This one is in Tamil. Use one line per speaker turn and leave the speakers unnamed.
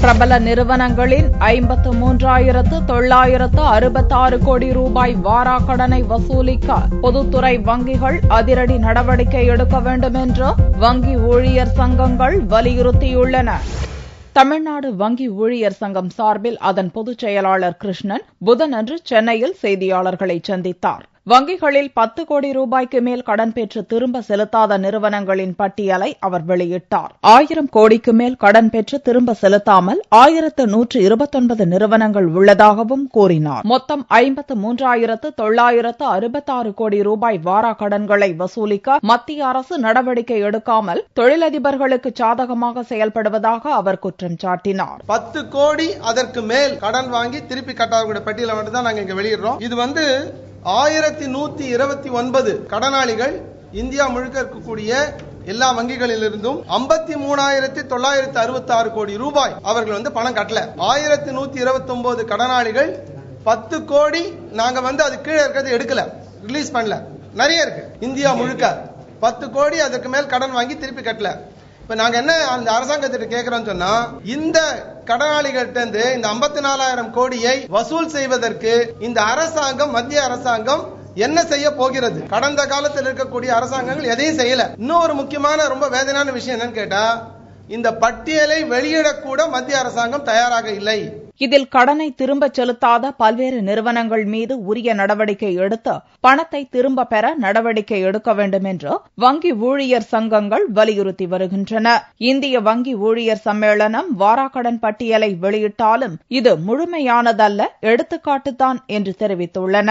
பிரபல நிறுவனங்களின் 53,966 கோடி ரூபாய் வாராக்கடனை வசூலிக்க பொதுத்துறை வங்கிகள் அதிரடி நடவடிக்கை எடுக்க வேண்டும் என்று வங்கி ஊழியர் சங்கங்கள் வலியுறுத்தியுள்ளன. தமிழ்நாடு வங்கி ஊழியர் சங்கம் சார்பில் அதன் பொதுச் செயலாளர் கிருஷ்ணன் புதனன்று சென்னையில் செய்தியாளர்களை சந்தித்தார். வங்கிகளில் 10 கோடி ரூபாய்க்கு மேல் கடன் பெற்று திரும்ப செலுத்தாத நிறுவனங்களின் பட்டியலை அவர் வெளியிட்டார். 1000 கோடிக்கு மேல் கடன் பெற்று திரும்ப செலுத்தாமல் 1129 நிறுவனங்கள் உள்ளதாகவும் கூறினார். மொத்தம் 53,966 கோடி ரூபாய் வாரா கடன்களை வசூலிக்க மத்திய அரசு நடவடிக்கை எடுக்காமல் தொழிலதிபர்களுக்கு சாதகமாக செயல்படுவதாக அவர் குற்றம் சாட்டினார்.
10 கோடி அதற்கு மேல் கடன் வாங்கி திருப்பி கட்டாத பட்டியலை மட்டும் தான் நாங்க இங்க வெளியிடுறோம். இது 1129 கடனாளிகள் இந்தியா முழுக்க இருக்கக்கூடிய எல்லா வங்கிகளிலிருந்தும் 53,966 கோடி ரூபாய் அவர்கள் பணம் கட்டல. 1129 கடனாளிகள் 10 கோடி நாங்க அது கீழே இருக்கிறது எடுக்கல, ரிலீஸ் பண்ணல. நிறைய இருக்கு இந்தியா முழுக்க 10 கோடி அதற்கு மேல் கடன் வாங்கி திருப்பி கட்டல. இப்ப நாங்க என்ன அந்த அரசாங்கத்திட்ட கேட்கிறோம் சொன்னா, இந்த கடனாளிகள்ட்ட இந்த 54,000 கோடியை வசூல் செய்வதற்கு இந்த அரசாங்கம், மத்திய அரசாங்கம் என்ன செய்ய போகிறது? கடந்த காலத்தில் இருக்கக்கூடிய அரசாங்கங்கள் எதையும் செய்யல. இன்னும் ஒரு முக்கியமான ரொம்ப வேதனையான விஷயம் என்னன்னு கேட்டா, இந்த பட்டியலை வெளியிடக்கூட மத்திய அரசாங்கம் தயாராக இல்லை.
இதில் கடனை திரும்ப செலுத்தாத பல்வேறு நிறுவனங்கள் மீது உரிய நடவடிக்கை எடுத்து பணத்தை திரும்ப பெற நடவடிக்கை எடுக்க வேண்டும் என்று வங்கி ஊழியர் சங்கங்கள் வலியுறுத்தி வருகின்றன. இந்திய வங்கி ஊழியர் சம்மேளனம் வாராக்கடன் பட்டியலை வெளியிட்டாலும் இது முழுமையானதல்ல, எடுத்துக்காட்டுதான் என்று தெரிவித்துள்ளன.